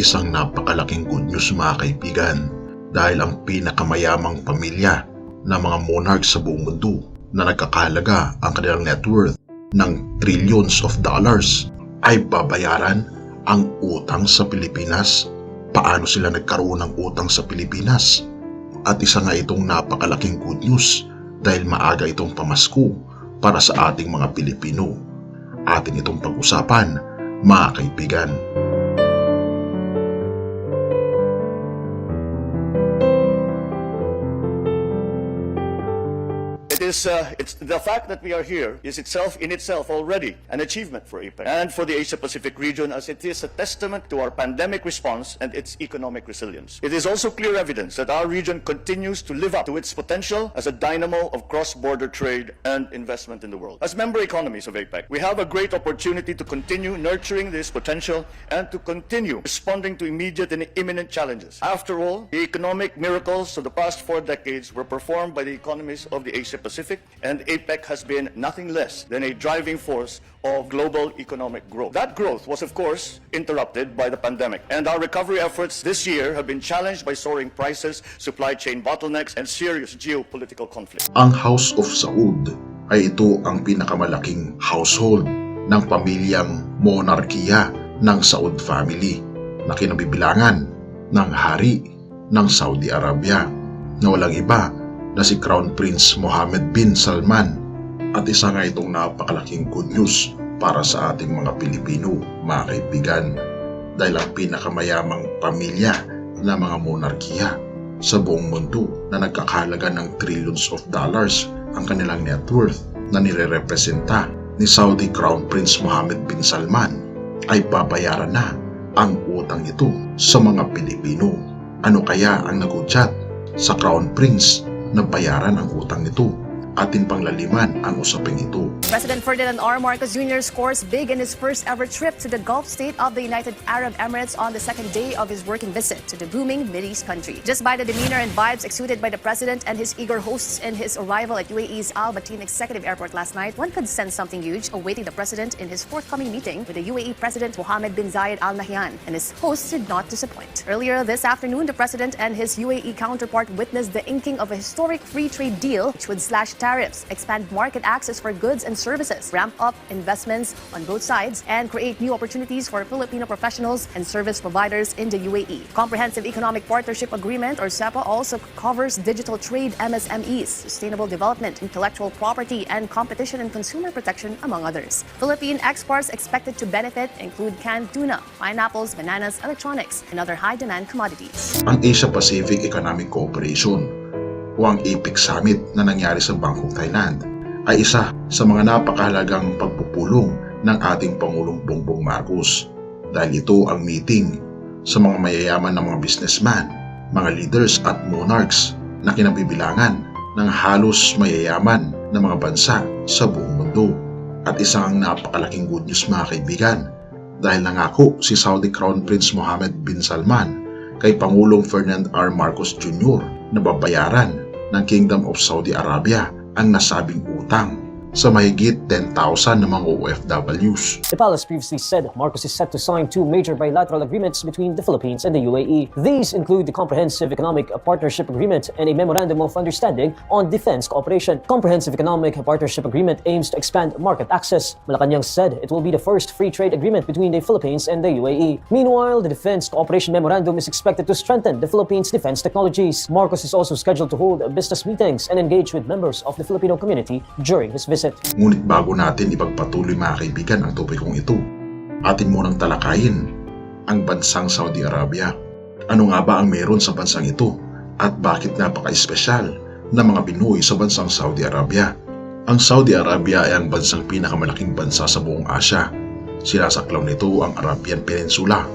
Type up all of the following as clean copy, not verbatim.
isang napakalaking good news mga kaibigan dahil ang pinakamayamang pamilya na mga monarchs sa buong mundo na nagkakahalaga ang kanilang net worth ng trillions of dollars ay babayaran ang utang sa Pilipinas. Paano sila nagkaroon ng utang sa Pilipinas? At isa nga itong napakalaking good news dahil maaga itong pamasko para sa ating mga Pilipino. Atin itong pag-usapan mga kaibigan. It's the fact that we are here is in itself already an achievement for APEC and for the Asia-Pacific region, as it is a testament to our pandemic response and its economic resilience. It is also clear evidence that our region continues to live up to its potential as a dynamo of cross-border trade and investment in the world. As member economies of APEC, we have a great opportunity to continue nurturing this potential and to continue responding to immediate and imminent challenges. After all, the economic miracles of the past 4 decades were performed by the economies of the Asia-Pacific, and APEC has been nothing less than a driving force of global economic growth. That growth was, of course, interrupted by the pandemic, and our recovery efforts this year have been challenged by soaring prices, supply chain bottlenecks, and serious geopolitical conflict. Ang House of Saud ay ito ang pinakamalaking household ng pamilyang monarkiya ng Saud family na kinabibilangan ng hari ng Saudi Arabia na walang iba na si Crown Prince Mohammed bin Salman. At isa nga itong napakalaking good news para sa ating mga Pilipino mga kaibigan dahil ang pinakamayamang pamilya na mga monarkiya sa buong mundo na nagkakahalaga ng trillions of dollars ang kanilang net worth na nire-representa ni Saudi Crown Prince Mohammed bin Salman ay babayaran na ang utang ito sa mga Pilipino. Ano kaya ang nagudyat sa Crown Prince na bayaran ang utang nito? Atin panglaliman ang usaping ito. President Ferdinand R. Marcos Jr. scores big in his first ever trip to the Gulf state of the United Arab Emirates on the second day of his working visit to the booming Mideast country. Just by the demeanor and vibes exuded by the president and his eager hosts in his arrival at UAE's Al Bateen Executive Airport last night, one could sense something huge awaiting the president in his forthcoming meeting with the UAE President Mohammed bin Zayed Al Nahyan, and his hosts did not disappoint. Earlier this afternoon, the president and his UAE counterpart witnessed the inking of a historic free trade deal which would slash tariffs, expand market access for goods and services, ramp up investments on both sides, and create new opportunities for Filipino professionals and service providers in the UAE. Comprehensive Economic Partnership Agreement, or CEPA, also covers digital trade, MSMEs, sustainable development, intellectual property, and competition and consumer protection, among others. Philippine exports expected to benefit include canned tuna, pineapples, bananas, electronics, and other high-demand commodities. Ang Asia-Pacific Economic Cooperation o ang APEC Summit na nangyari sa Bangkok, Thailand ay isa sa mga napakahalagang pagpupulong ng ating Pangulong Bongbong Marcos dahil ito ang meeting sa mga mayayaman na mga businessman, mga leaders at monarchs na kinabibilangan ng halos mayayaman na mga bansa sa buong mundo. At isang napakalaking good news mga kaibigan dahil nangako si Saudi Crown Prince Mohammed bin Salman kay Pangulong Ferdinand R. Marcos Jr. na babayaran ng Kingdom of Saudi Arabia ang nasabing utang sa mahigit 10,000 na mga OFWs. The palace previously said Marcos is set to sign 2 major bilateral agreements between the Philippines and the UAE. These include the Comprehensive Economic Partnership Agreement and a Memorandum of Understanding on Defense Cooperation. Comprehensive Economic Partnership Agreement aims to expand market access. Malacanang said it will be the first free trade agreement between the Philippines and the UAE. Meanwhile, the Defense Cooperation Memorandum is expected to strengthen the Philippines' defense technologies. Marcos is also scheduled to hold business meetings and engage with members of the Filipino community during his visit. Ngunit bago natin ipagpatuloy mga kaibigan ang topikong ito, atin munang talakayin ang bansang Saudi Arabia. Ano nga ba ang meron sa bansang ito at bakit napaka-espesyal na mga Pinoy sa bansang Saudi Arabia? Ang Saudi Arabia ay ang bansang pinakamalaking bansa sa buong Asya. Sinasaklaw nito ang Arabian Peninsula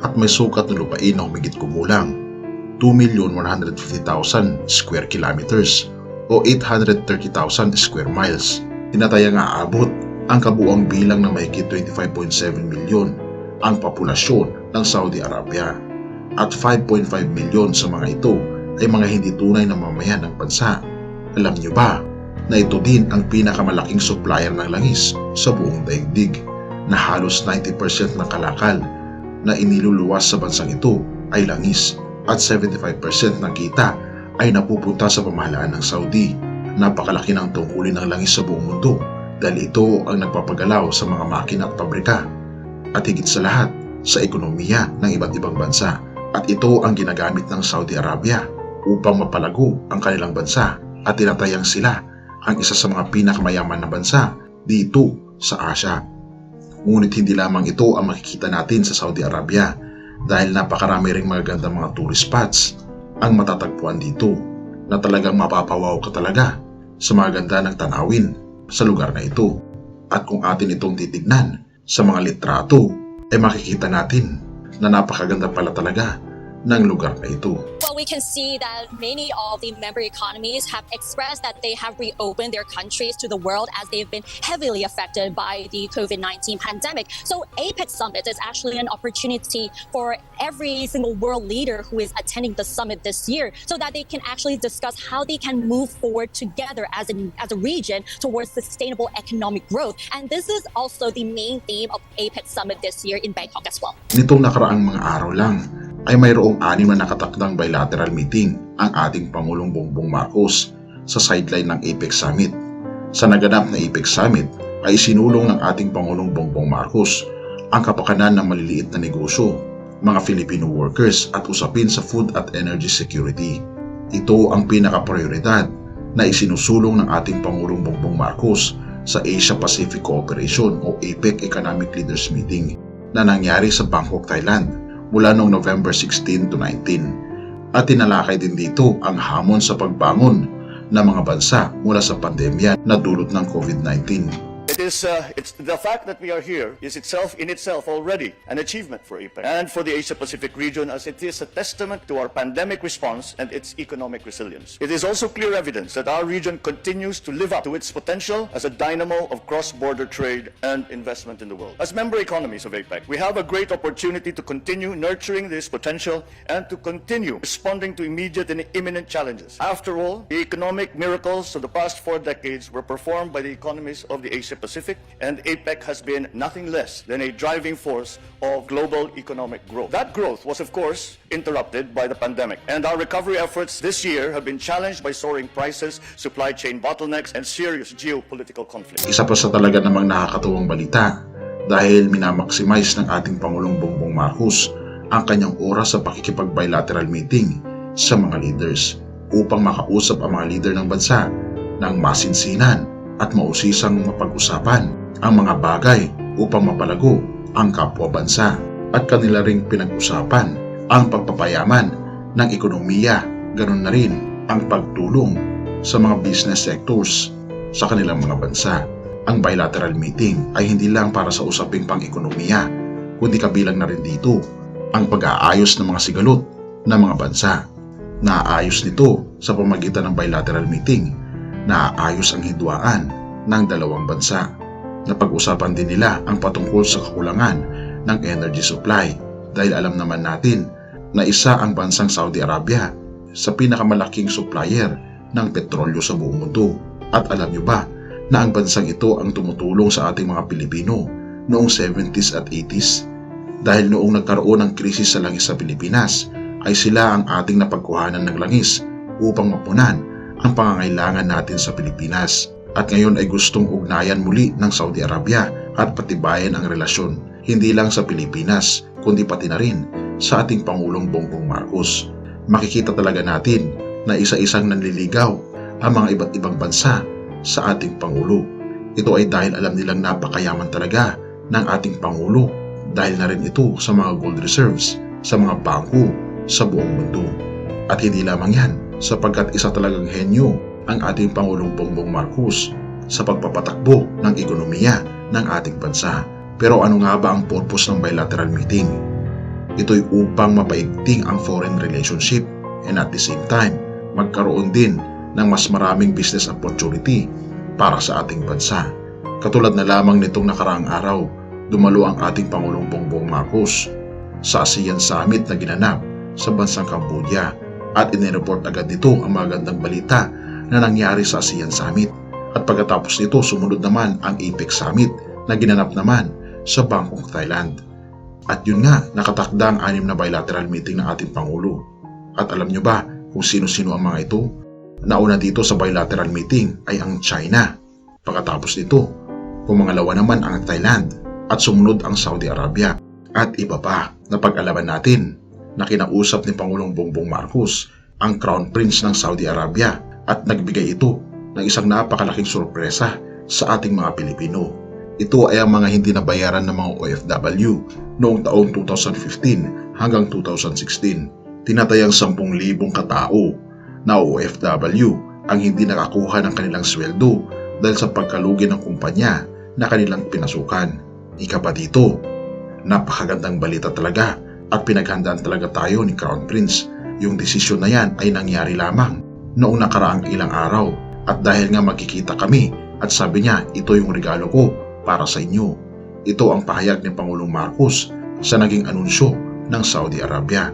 at may sukat na lupain na humigit kumulang 2,150,000 square kilometers o 830,000 square miles. Tinatayang aabot ang kabuuang bilang na mahigit 25.7 milyon ang populasyon ng Saudi Arabia at 5.5 milyon sa mga ito ay mga hindi tunay na mamayan ng bansa. Alam niyo ba na ito din ang pinakamalaking supplier ng langis sa buong daigdig na halos 90% ng kalakal na iniluluwas sa bansang ito ay langis at 75% ng kita ay napupunta sa pamahalaan ng Saudi. Napakalaki ng tungkulin ng langis sa buong mundo dahil ito ang nagpapagalaw sa mga makina at pabrika at higit sa lahat sa ekonomiya ng iba't ibang bansa. At ito ang ginagamit ng Saudi Arabia upang mapalago ang kanilang bansa at tinatayang sila ang isa sa mga pinakamayaman na bansa dito sa Asia. Ngunit hindi lamang ito ang makikita natin sa Saudi Arabia dahil napakarami ring magagandang mga tourist spots ang matatagpuan dito na talagang mapapawaw ka talaga sa mga ganda ng tanawin sa lugar na ito. At kung atin itong titignan sa mga litrato ay makikita natin na napakaganda pala talaga ng lugar na ito. Well, we can see that many of the member economies have expressed that they have reopened their countries to the world as they've been heavily affected by the COVID-19 pandemic. So APEC Summit is actually an opportunity for every single world leader who is attending the summit this year so that they can actually discuss how they can move forward together as a region towards sustainable economic growth. And this is also the main theme of APEC Summit this year in Bangkok as well. Nitong nakaraang mga araw lang ay mayroong 6 na nakatakdang bilateral meeting ang ating Pangulong Bongbong Marcos sa sideline ng APEC Summit. Sa naganap na APEC Summit ay sinulong ng ating Pangulong Bongbong Marcos ang kapakanan ng maliliit na negosyo, mga Filipino workers at usapin sa food at energy security. Ito ang pinaka-prioridad na isinusulong ng ating Pangulong Bongbong Marcos sa Asia-Pacific Cooperation o APEC Economic Leaders Meeting na nangyari sa Bangkok, Thailand mula noong November 16 to 19. At tinalakay din dito ang hamon sa pagbangon ng mga bansa mula sa pandemya na dulot ng COVID-19. It's the fact that we are here is in itself already an achievement for APEC and for the Asia-Pacific region, as it is a testament to our pandemic response and its economic resilience. It is also clear evidence that our region continues to live up to its potential as a dynamo of cross-border trade and investment in the world. As member economies of APEC, we have a great opportunity to continue nurturing this potential and to continue responding to immediate and imminent challenges. After all, the economic miracles of the past 4 decades were performed by the economies of the Asia-Pacific, and APEC has been nothing less than a driving force of global economic growth. That growth was, of course, interrupted by the pandemic, and our recovery efforts this year have been challenged by soaring prices, supply chain bottlenecks, and serious geopolitical conflict. Isa pa sa talaga namang nakakatuwang balita dahil minamaximize ng ating Pangulong Bongbong Marcos ang kanyang oras sa pakikipag-bilateral meeting sa mga leaders upang makausap ang mga leader ng bansa ng masinsinan at mausisang mapag-usapan ang mga bagay upang mapalago ang kapwa bansa at kanila ring pinag-usapan ang pagpapayaman ng ekonomiya, ganoon na rin ang pagtulong sa mga business sectors sa kanilang mga bansa. Ang bilateral meeting ay hindi lang para sa usaping pang-ekonomiya, kundi kabilang na rin dito ang pag-aayos ng mga sigalot ng mga bansa. Naayos nito sa pamagitan ng bilateral meeting, naayos ang hidwaan ng dalawang bansa. Napag-usapan din nila ang patungkol sa kakulangan ng energy supply dahil alam naman natin na isa ang bansang Saudi Arabia sa pinakamalaking supplier ng petrolyo sa buong mundo. At alam nyo ba na ang bansang ito ang tumutulong sa ating mga Pilipino noong 70s at 80s? Dahil noong nagkaroon ng krisis sa langis sa Pilipinas ay sila ang ating napagkuhanan ng langis upang mapunan ang pangangailangan natin sa Pilipinas. At ngayon ay gustong ugnayan muli ng Saudi Arabia at patibayan ang relasyon hindi lang sa Pilipinas kundi pati na rin sa ating Pangulong Bongbong Marcos. Makikita talaga natin na isa-isang nanliligaw ang mga iba't ibang bansa sa ating Pangulo. Ito ay dahil alam nilang napakayaman talaga ng ating Pangulo dahil na rin ito sa mga gold reserves sa mga bangko sa buong mundo. At hindi lamang yan, sapagkat isa talagang henyo ang ating Pangulong Bongbong Marcos sa pagpapatakbo ng ekonomiya ng ating bansa. Pero ano nga ba ang purpose ng bilateral meeting? Ito'y upang mapaigting ang foreign relationship and at the same time, magkaroon din ng mas maraming business opportunity para sa ating bansa. Katulad na lamang nitong nakaraang araw, dumalo ang ating Pangulong Bongbong Marcos sa ASEAN Summit na ginanap sa bansang Cambodia at inireport agad nito ang magandang balita na nangyari sa ASEAN Summit. At pagkatapos nito, sumunod naman ang APEC Summit na ginanap naman sa Bangkok, Thailand. At yun nga, nakatakda ang 6 na bilateral meeting ng ating Pangulo. At alam nyo ba kung sino-sino ang mga ito? Nauna dito sa bilateral meeting ay ang China. Pagkatapos nito, pumangalawa naman ang Thailand at sumunod ang Saudi Arabia. At iba pa, napag-alaman natin na kinausap ni Pangulong Bongbong Marcos ang Crown Prince ng Saudi Arabia at nagbigay ito ng isang napakalaking sorpresa sa ating mga Pilipino. Ito ay ang mga hindi nabayaran ng mga OFW noong taong 2015 hanggang 2016. Tinatayang 10,000 katao na OFW ang hindi nakakuha ng kanilang sweldo dahil sa pagkalugi ng kumpanya na kanilang pinasukan. Ika pa dito, napakagandang balita talaga at pinaghandaan talaga tayo ni Crown Prince. Yung desisyon na yan ay nangyari lamang noong nakaraang ilang araw at dahil nga magkikita kami at sabi niya ito yung regalo ko para sa inyo. Ito ang pahayag ni Pangulong Marcos sa naging anunsyo ng Saudi Arabia.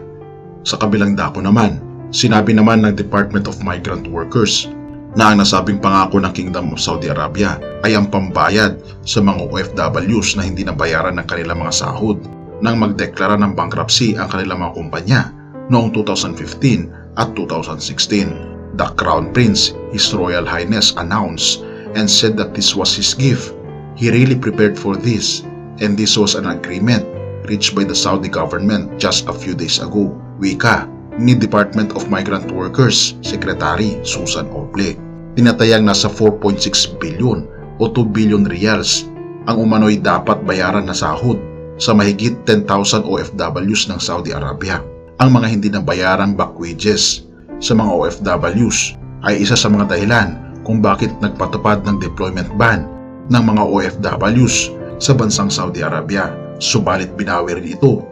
Sa kabilang dako naman, sinabi naman ng Department of Migrant Workers na ang nasabing pangako ng Kingdom of Saudi Arabia ay ang pambayad sa mga OFWs na hindi nabayaran ng kanilang mga sahod nang magdeklara ng bankruptcy ang kanilang mga kumpanya noong 2015 at 2016. The Crown Prince, His Royal Highness, announced and said that this was his gift. He really prepared for this, and this was an agreement reached by the Saudi government just a few days ago. Wika ni Department of Migrant Workers Secretary Susan Ople. Tinatayang nasa 4.6 billion o 2 billion reals ang umano'y dapat bayaran na sahod sa mahigit 10,000 OFWs ng Saudi Arabia. Ang mga hindi nabayarang back wages sa mga OFWs ay isa sa mga dahilan kung bakit nagpatupad ng deployment ban ng mga OFWs sa bansang Saudi Arabia. Subalit binawi rin ito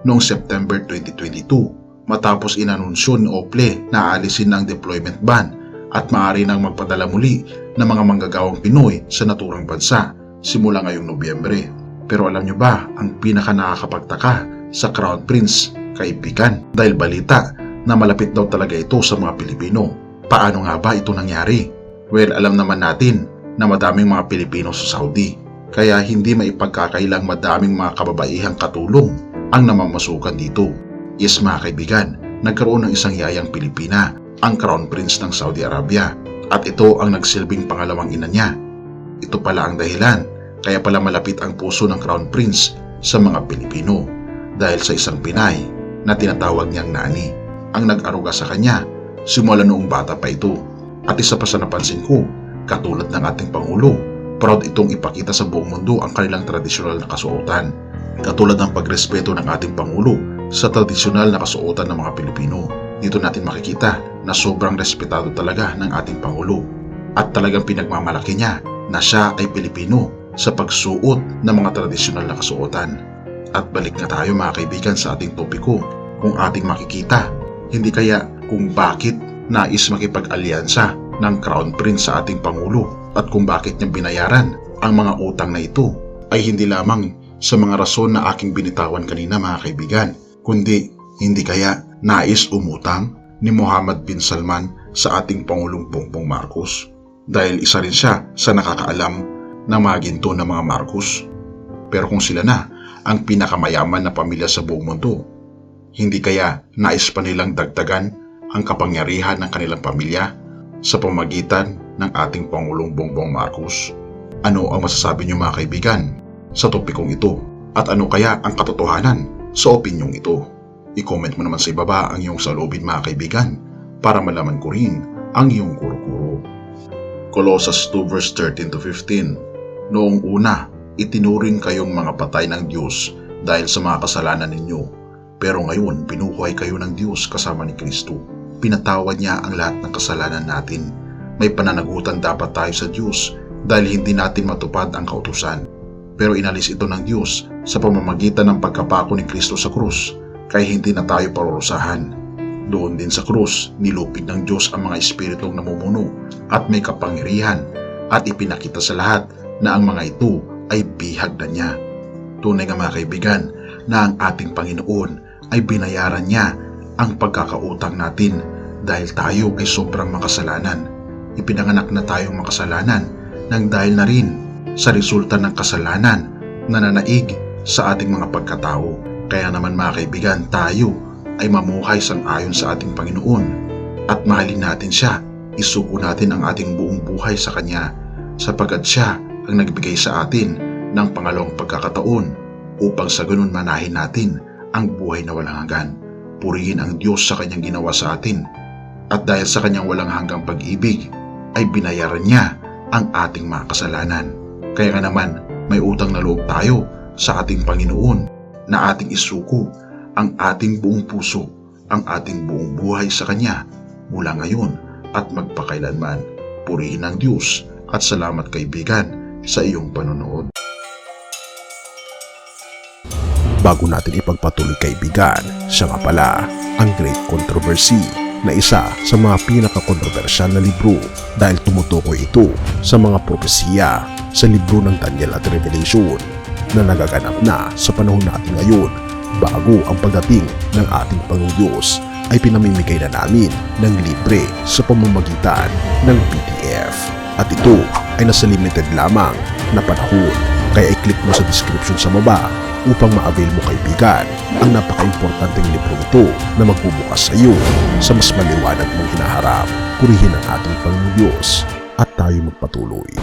noong September 2022 matapos inanunsyo ni Ople na aalisin ang deployment ban at maaari nang magpadala muli ng mga manggagawang Pinoy sa naturang bansa simula ngayong Nobyembre. Pero alam nyo ba ang pinaka nakakapagtaka sa Crown Prince, kaibigan? Dahil balita na malapit daw talaga ito sa mga Pilipino. Paano nga ba ito nangyari? Well, alam naman natin na madaming mga Pilipino sa Saudi, kaya hindi maipagkakailang madaming mga kababaihang katulong ang namamasukan dito. Yes mga kaibigan, nagkaroon ng isang yayang Pilipina, ang Crown Prince ng Saudi Arabia, at ito ang nagsilbing pangalawang ina niya. Ito pala ang dahilan, kaya pala malapit ang puso ng Crown Prince sa mga Pilipino dahil sa isang Pinay na tinatawag niyang nani ang nag-aruga sa kanya simula noong bata pa ito. At isa pa sa napansin ko, katulad ng ating Pangulo, proud itong ipakita sa buong mundo ang kanilang tradisyonal na kasuotan. Katulad ng pagrespeto ng ating Pangulo sa tradisyonal na kasuotan ng mga Pilipino. Dito natin makikita na sobrang respetado talaga ng ating Pangulo at talagang pinagmamalaki niya na siya ay Pilipino sa pagsuot ng mga tradisyonal na kasuotan. At balik na tayo mga kaibigan sa ating topiko. Kung ating makikita, hindi kaya kung bakit nais makipag-alyansa ng Crown Prince sa ating Pangulo at kung bakit niya binayaran ang mga utang na ito ay hindi lamang sa mga rason na aking binitawan kanina mga kaibigan, kundi hindi kaya nais umutang ni Mohammed bin Salman sa ating Pangulong Bongbong Marcos dahil isa rin siya sa nakakaalam ng mga ginto ng mga Marcos. Pero kung sila na ang pinakamayaman na pamilya sa buong mundo, hindi kaya nais pa nilang dagdagan ang kapangyarihan ng kanilang pamilya sa pamagitan ng ating Pangulong Bongbong Marcos? Ano ang masasabi niyo mga kaibigan sa topikong ito? At ano kaya ang katotohanan sa opinyong ito? I-comment mo naman sa ibaba ang iyong saloobin mga kaibigan para malaman ko rin ang iyong kuro-kuro. Colossus 2 verse 13 to 15. Noong una, itinuring kayong mga patay ng Diyos dahil sa mga kasalanan ninyo. Pero ngayon, binuhay kayo ng Diyos kasama ni Kristo. Pinatawad niya ang lahat ng kasalanan natin. May pananagutan dapat tayo sa Diyos dahil hindi natin matupad ang kautusan. Pero inalis ito ng Diyos sa pamamagitan ng pagkapako ni Kristo sa krus, kaya hindi na tayo parurusahan. Doon din sa krus, nilupig ng Diyos ang mga espiritong namumuno at may kapangyarihan at ipinakita sa lahat na ang mga ito ay bihag na niya. Tunay nga mga kaibigan na ang ating Panginoon ay binayaran niya ang pagkakautang natin dahil tayo ay sobrang makasalanan. Ipinanganak na tayong makasalanan nang dahil na rin sa resulta ng kasalanan na nanaig sa ating mga pagkatao. Kaya naman mga kaibigan, tayo ay mamuhay sang-ayon sa ating Panginoon at mahalin natin siya. Isuko natin ang ating buong buhay sa Kanya sapagkat siya ang nagbigay sa atin ng pangalawang pagkakataon upang sa ganun manahin natin ang buhay na walang hanggan. Purihin ang Diyos sa Kanyang ginawa sa atin at dahil sa Kanyang walang hanggang pag-ibig ay binayaran niya ang ating mga kasalanan. Kaya nga naman may utang na loob tayo sa ating Panginoon na ating isuko ang ating buong puso, ang ating buong buhay sa Kanya mula ngayon at magpakailanman. Purihin ang Diyos at salamat kaibigan sa iyong panonood. Bago natin ipagpatuloy kaibigan, siya nga pala ang Great Controversy na isa sa mga pinaka-kontrobersyal na libro dahil tumutukoy ito sa mga propesiya sa libro ng Daniel at Revelation na nagaganap na sa panahon natin ngayon bago ang pagdating ng ating Panginoong Diyos ay pinamimigay na namin ng libre sa pamamagitan ng PDF. At ito ay nasa limited lamang na panahon kaya i-click mo sa description sa baba upang ma-avail mo kaibigan ang napaka-importanteng libro ito na magbubukas sa iyo sa mas maliwanag mong hinaharap. Purihin ang ating Panginoong Diyos at tayo magpatuloy.